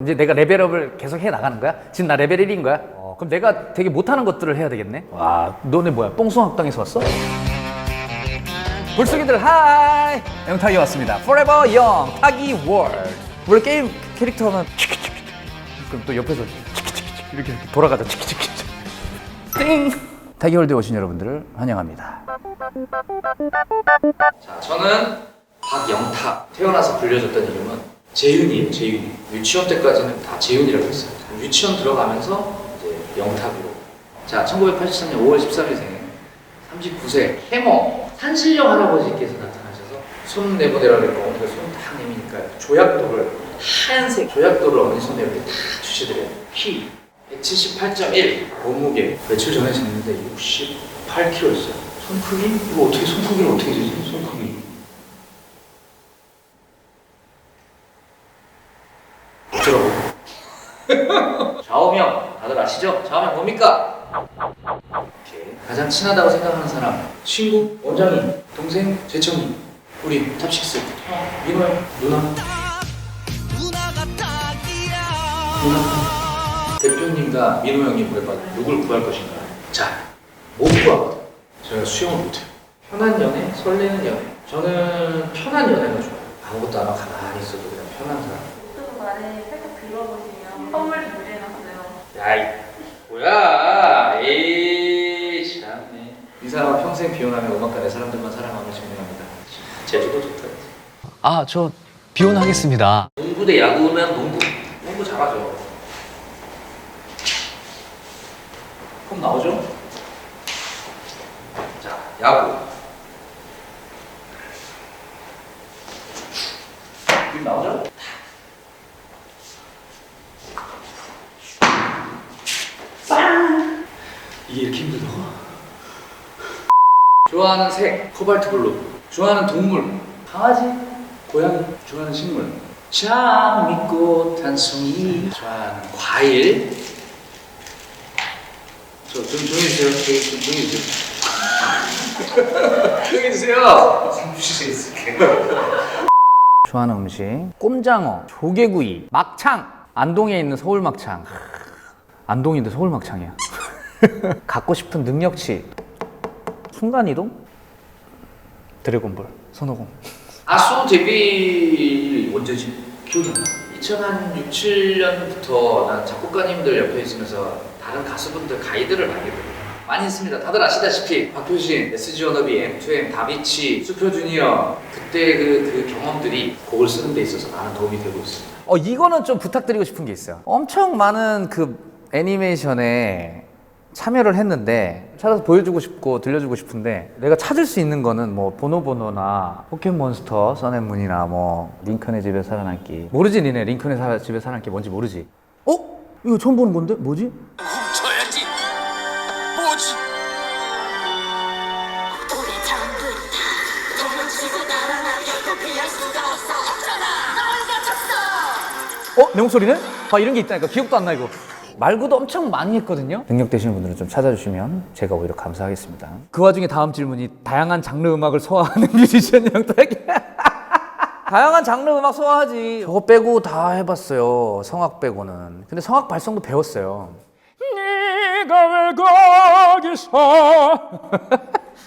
이제 내가 레벨업을 계속 해 나가는 거야? 지금 나 레벨 1인 거야? 그럼 내가 되게 못하는 것들을 해야 되겠네? 와, 너네 뭐야? 뽕숭학당에서 왔어? 불쑥이들 하이! 영탁이 왔습니다. Forever Young 타기 월드. 원래 게임 캐릭터 하면 그럼 또 옆에서 이렇게 돌아가자. 띵! 타기 월드에 오신 여러분들을 환영합니다. 자, 저는 박영탁. 태어나서 불려줬던 이름은 재윤이에요. 재윤이. 유치원 때까지는 다 재윤이라고 했어요. 유치원 들어가면서 이제 영탁으로. 자, 1983년 5월 13일생 39세 해머 산신령 할아버지께서 나타나셔서 손 내보내라 그러니까 어머니가 손 딱 내미니까 조약돌을 하얀색 조약돌을 어머니 손에 이렇게 딱 주시더래요. 키 178.1 몸무게 며칠 전에 쟀는데 68kg였어요. 손 크기? 이거 어떻게 손 크기를 어떻게 재지? 손 크기 어쩌라고? 좌우명 다들 아시죠? 좌우명 뭡니까? 오케이. 가장 친하다고 생각하는 사람 친구, 원장님, 동생, 재청이 우리 탑6 민호 형, 누나 대표님과 민호 형님 구해봐도 누굴 구할 것인가요? 자, 못 구하거든. 제가 수영을 못해요. 편한 연애, 설레는 연애. 저는 편한 연애가 좋아요. 아무것도 안 하고 가만히 있어도 그냥 편한 사람. 조금 말에 살짝 들어보시면 선물 준비해놨어요. 야이 뭐야 에이 참네. 이 사람은 평생 비혼하며 음악가 내 사람들만 사랑하며 증명합니다. 제주도 좋다. 아, 저 비혼하겠습니다. 농구 대 야구면 농구 잘하죠. 그럼 나오죠? 자, 야구 지금 나오죠? 이게 이렇게 힘들다고? 좋아하는 색, 코발트 블루. 좋아하는 동물, 강아지, 고양이. 좋아하는 식물, 장미꽃 한 송이. 좋아하는 과일. 좀 조용히 해주세요. 좀 조용히 해주세요. 조용히 해주세요. 30초에 있을게요. 좋아하는 음식 꼼장어, 조개구이, 막창. 안동에 있는 서울막창. 안동인데 서울막창이야. 갖고 싶은 능력치 순간이동? 드래곤볼, 손오공. 아수 데뷔 언제지? 기억이 안 나. 2006, 7년부터 난 작곡가님들 옆에 있으면서 다른 가수분들 가이드를 많이 해드려요. 많이 했습니다. 다들 아시다시피 박효신, SG 워너비, M2M, 다비치, 슈퍼주니어. 그때 그 경험들이 곡을 쓰는 데 있어서 많은 도움이 되고 있습니다. 이거는 좀 부탁드리고 싶은 게 있어요. 엄청 많은 그 애니메이션에 참여를 했는데 찾아서 보여주고 싶고 들려주고 싶은데 내가 찾을 수 있는 거는 뭐 보노보노나 포켓몬스터, 선앤문이나 뭐 링컨의 집에 살아남기. 모르지 니네 링컨의 집에 살아남기 뭔지 모르지? 이거 처음 보는 건데? 뭐지? 훔쳐야지. 뭐지? 우리 전부 다 도망치고 날아나 결코 피할 수가 없잖아. 널 다쳤어. 내 목소리네? 이런 게 있다니까. 기억도 안 나 이거. 말고도 엄청 많이 했거든요. 능력 되시는 분들은 좀 찾아주시면 제가 오히려 감사하겠습니다. 그 와중에 다음 질문이 다양한 장르 음악을 소화하는 뮤지션 영탁이. 다양한 장르 음악 소화하지. 저거 빼고 다 해봤어요. 성악 빼고는. 근데 성악 발성도 배웠어요. 네가 왜 거기서.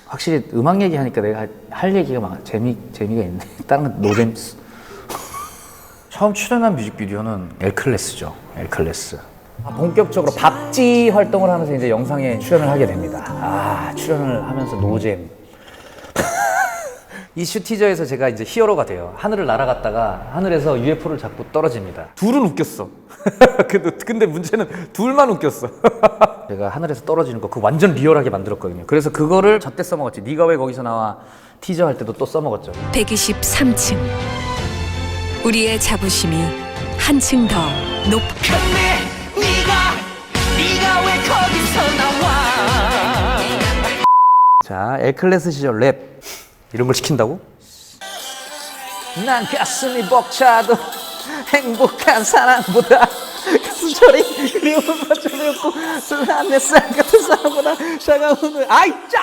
확실히 음악 얘기하니까 내가 할 얘기가 막 재미가 있네. 다른 건 노잼스. 처음 출연한 뮤직비디오는 엘클래스죠. 엘클래스. 본격적으로 밥지 활동을 하면서 이제 영상에 출연을 하게 됩니다. 출연을 하면서 노잼. 이슈 티저에서 제가 이제 히어로가 돼요. 하늘을 날아갔다가 하늘에서 UFO를 잡고 떨어집니다. 둘은 웃겼어. 근데 문제는 둘만 웃겼어. 제가 하늘에서 떨어지는 거 그거 완전 리얼하게 만들었거든요. 그래서 그거를 저때 써먹었지. 네가 왜 거기서 나와 티저 할 때도 또 써먹었죠. 123층. 우리의 자부심이 한층 더 높. 네가 왜 거기서 나와? 자, 엘클래스 시절 랩 이런 걸 시킨다고? 난 가슴이 벅차도 행복한 사랑보다 가슴처리 그리움을 받쳐놓고 술한 내 쌀 같은 사람보다 차가운 아이 짜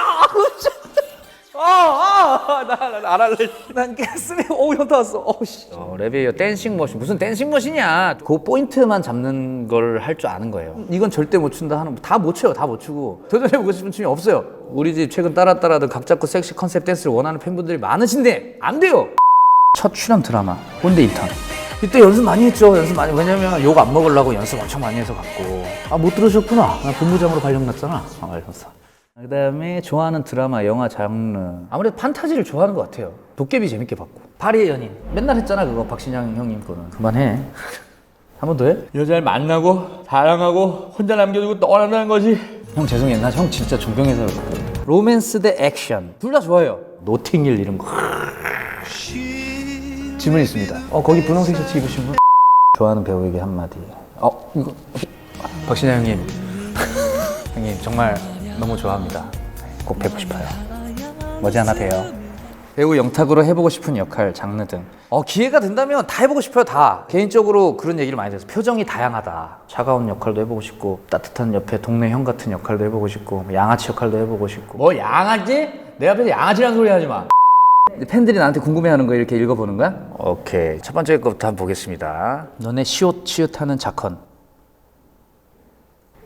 나안 할래. 난 가슴에 현타 왔어. 씨. 레베이어 댄싱 머신. 무슨 댄싱 머신이야. 그 포인트만 잡는 걸 할 줄 아는 거예요. 이건 절대 못 춘다 하는 다 못 춰요. 다 못 추고. 도전해보고 싶은 춤이 없어요. 우리 집 최근 따라들 각 잡고 섹시 컨셉 댄스를 원하는 팬분들이 많으신데 안 돼요. 첫 출연 드라마 꼰대 인턴. 이때 연습 많이 했죠. 연습 많이. 왜냐면 욕 안 먹으려고 연습 엄청 많이 해서 갔고. 못 들으셨구나. 나 본부장으로 발령났잖아. 이러면서. 그 다음에 좋아하는 드라마, 영화 장르. 아무래도 판타지를 좋아하는 것 같아요. 도깨비 재밌게 봤고. 파리의 연인. 맨날 했잖아, 그거. 박신양 형님 거는. 그만해. 한 번 더 해? 여자를 만나고, 사랑하고, 혼자 남겨두고 떠난다는 거지. 형 죄송해요. 나 형 진짜 존경해서 그랬거든. 로맨스 대 액션. 둘 다 좋아해요. 노팅힐 이런 거. 질문 있습니다. 거기 분홍색 셔츠 입으신 분? 좋아하는 배우에게 한마디. 이거. 박신양 형님. 형님, 정말 너무 좋아합니다. 꼭 뵙고 싶어요. 머지않아 봬요. 배우 영탁으로 해보고 싶은 역할, 장르 등. 기회가 된다면 다 해보고 싶어요, 다. 개인적으로 그런 얘기를 많이 들어서 표정이 다양하다. 차가운 역할도 해보고 싶고, 따뜻한 옆에 동네 형 같은 역할도 해보고 싶고, 양아치 역할도 해보고 싶고. 뭐 양아치? 내 앞에서 양아치라는 소리 하지 마. 팬들이 나한테 궁금해하는 거 이렇게 읽어보는 거야? 오케이. 첫 번째 것부터 한번 보겠습니다. 너네 시옷치읓하는 작헌.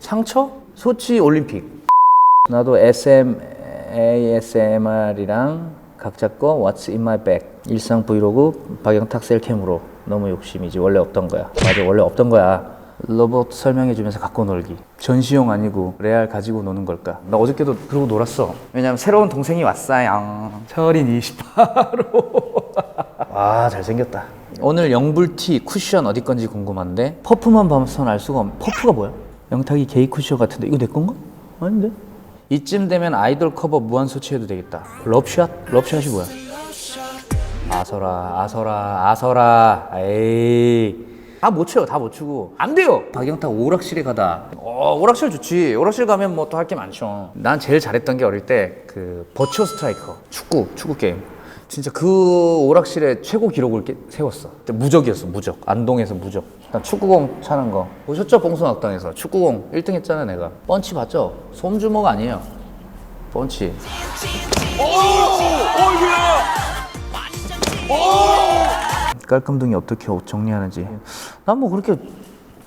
상처? 소치 올림픽. 나도 ASMR이랑 각자 거 What's in my bag 일상 브이로그 박영탁 셀캠으로. 너무 욕심이지. 원래 없던 거야. 맞아, 원래 없던 거야. 로봇 설명해주면서 갖고 놀기. 전시용 아니고 레알 가지고 노는 걸까? 나 어저께도 그러고 놀았어. 왜냐면 새로운 동생이 왔어요. 철인 28호. 와, 잘생겼다. 오늘 영불티 쿠션 어디 건지 궁금한데 퍼프만 봐선 알 수가 없네. 퍼프가 뭐야? 영탁이 게이 쿠션 같은데 이거 내 건가? 아닌데? 이쯤 되면 아이돌 커버 무한 소치해도 되겠다. 럽샷? 럽샷이 뭐야? 아서라. 에이. 다 못 쳐요. 다 못 추고. 안 돼요. 박영탁 오락실에 가다. 오락실 좋지. 오락실 가면 뭐 또 할 게 많죠. 난 제일 잘했던 게 어릴 때 그 버추어 스트라이커. 축구 게임. 진짜 그 오락실에 최고 기록을 세웠어. 그때 무적이었어, 무적. 안동에서 무적. 난 축구공 차는 거. 보셨죠? 봉선악당에서. 축구공 1등 했잖아, 내가. 펀치 봤죠? 솜주먹 아니에요. 펀치. 깔끔둥이 어떻게 옷 정리하는지. 난 뭐 그렇게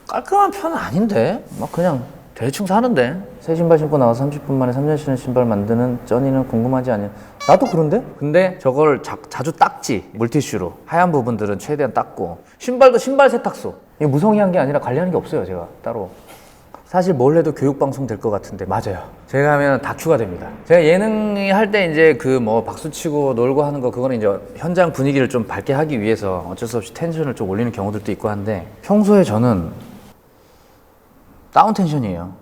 깔끔한 편은 아닌데? 막 그냥 대충 사는데? 새 신발 신고 나와서 30분 만에 3년 신은 신발 만드는 쩌니는 궁금하지 않냐? 나도 그런데? 근데 저걸 자주 닦지. 물티슈로. 하얀 부분들은 최대한 닦고. 신발도 신발 세탁소. 이거 무성의한 게 아니라 관리하는 게 없어요, 제가 따로. 사실 뭘 해도 교육방송 될 것 같은데 맞아요. 제가 하면 다큐가 됩니다. 제가 예능이 할 때 이제 그 뭐 박수치고 놀고 하는 거 그거는 이제 현장 분위기를 좀 밝게 하기 위해서 어쩔 수 없이 텐션을 좀 올리는 경우들도 있고 한데 평소에 저는 다운 텐션이에요.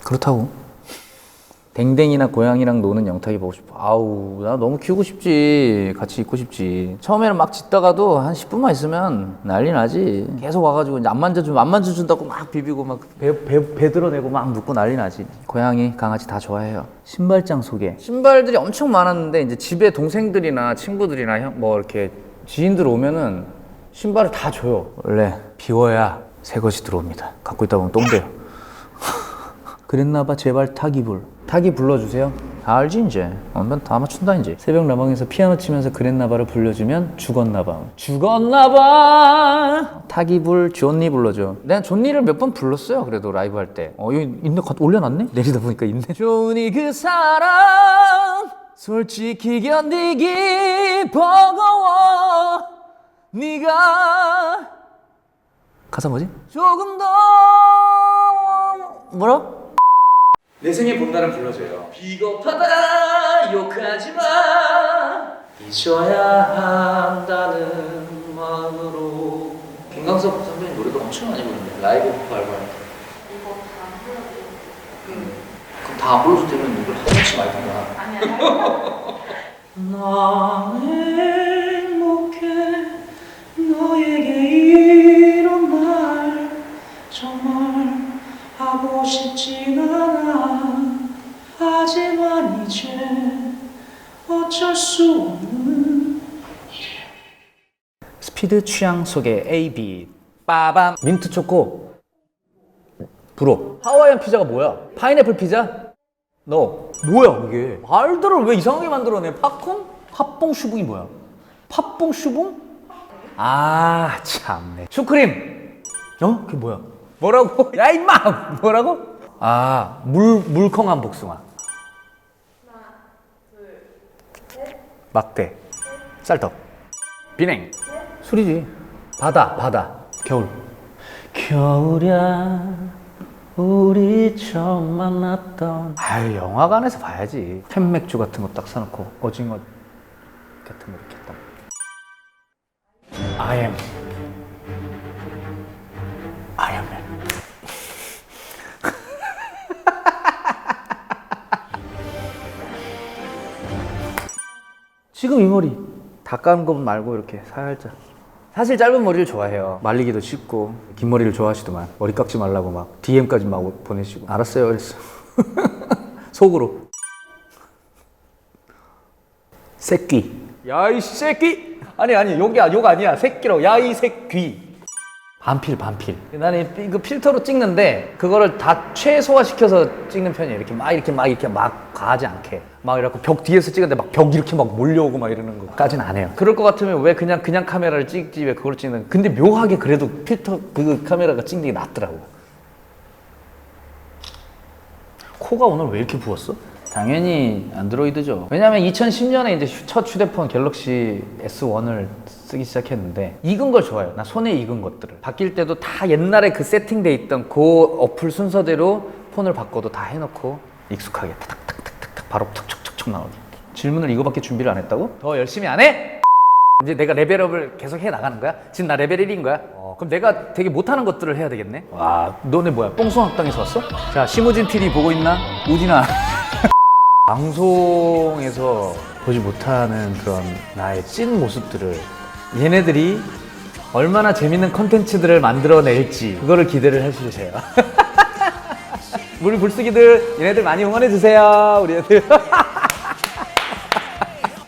그렇다고 댕댕이나 고양이랑 노는 영탁이 보고 싶어. 아우, 나 너무 키우고 싶지. 같이 있고 싶지. 처음에는 막 짖다가도 한 10분만 있으면 난리 나지. 계속 와가지고 이제 안 만져준다고 막 비비고 막 배 드러내고 막 눕고 난리 나지. 고양이, 강아지 다 좋아해요. 신발장 소개. 신발들이 엄청 많았는데 이제 집에 동생들이나 친구들이나 뭐 이렇게 지인들 오면은 신발을 다 줘요. 원래 비워야 새 것이 들어옵니다. 갖고 있다 보면 똥 돼요. 그랬나봐. 제발 타기불. 타기 불러주세요. 다 알지 이제. 다 맞춘다 이제. 새벽 라방에서 피아노 치면서 그랬나봐를 불러주면 죽었나봐. 타기불 존니 불러줘. 내가 존니를 몇 번 불렀어요. 그래도 라이브 할 때. 여기 있네. 올려놨네? 내리다 보니까 있네. 존니 그 사람 솔직히 견디기 버거워. 네가 가사 뭐지? 조금 더 뭐라? 내 생에 본다는 불러줘요. 비겁하다 욕하지 마. 잊어야 한다는 마음으로. 김광석 선배님 노래도 엄청 많이 부르는데 라이브 알고 할 때. 이거 다 안 불러드려요. 그럼 다 안 불러도 되면 이걸 한 번씩 많이 듣나? 아니야. 나 행복해 너에게 이런 말 정말 하고 싶진 않아. 하지만 이제 어쩔 수 없는 스피드 취향 속의 AB 빠밤. 민트 초코 불어. 하와이안 피자가 뭐야? 파인애플 피자? 너 뭐야 그게? 말들을 왜 이상하게 만들어내? 팝콘? 팥봉 슈붕이 뭐야? 팥봉 슈붕? 아 참네. 슈크림. 어? 그게 뭐야? 뭐라고? 야 임마! 뭐라고? 아 물컹한 복숭아. 막대. 쌀떡. 비냉. 술이지. 바다. 겨울. 겨울야 우리 처음 만났던. 아유 영화관에서 봐야지. 캔맥주 같은 거 딱 사놓고 오징어 같은 거 이렇게 딱. 아이언맨. 지금 이 머리 다 까는 거 말고 이렇게 살짝. 사실 짧은 머리를 좋아해요. 말리기도 쉽고. 긴 머리를 좋아하시더만. 머리 깎지 말라고 막 DM까지 막 보내시고. 알았어요 그랬어. 속으로. 새끼. 야 이 새끼. 아니 욕 아니야. 새끼라고. 야 이 새끼. 반필. 나는 그 필터로 찍는데 그거를 다 최소화시켜서 찍는 편이에요. 이렇게 막 가지 않게. 막 이렇게 벽 뒤에서 찍는데 막 벽 이렇게 막 몰려오고 막 이러는 거까지는 안 해요. 그럴 것 같으면 왜 그냥 카메라를 찍지 왜 그걸 찍는. 근데 묘하게 그래도 필터 그 카메라가 찍는 게 낫더라고. 코가 오늘 왜 이렇게 부었어? 당연히 안드로이드죠. 왜냐면 2010년에 이제 첫 휴대폰 갤럭시 S1을 쓰기 시작했는데 익은 걸 좋아해요. 나 손에 익은 것들을. 바뀔 때도 다 옛날에 그 세팅돼 있던 그 어플 순서대로 폰을 바꿔도 다 해놓고 익숙하게 탁탁탁탁탁 바로 척척척척 나오게. 질문을 이거밖에 준비를 안 했다고? 더 열심히 안 해? 이제 내가 레벨업을 계속 해 나가는 거야? 지금 나 레벨 1인 거야? 그럼 내가 되게 못하는 것들을 해야 되겠네? 와, 너네 뭐야? 뽕숭학당에서 왔어? 자, 심우진 TV 보고 있나? 우진아. 방송에서 보지 못하는 그런 나의 찐 모습들을 얘네들이 얼마나 재밌는 컨텐츠들을 만들어낼지 그거를 기대를 해주세요. 우리 불쓰기들 얘네들 많이 응원해주세요. 우리 애들.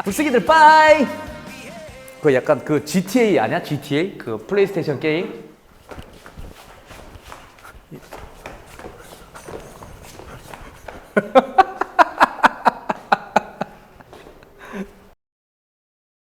불쓰기들 빠이. 그 약간 그 GTA 아니야? GTA? 그 플레이스테이션 게임?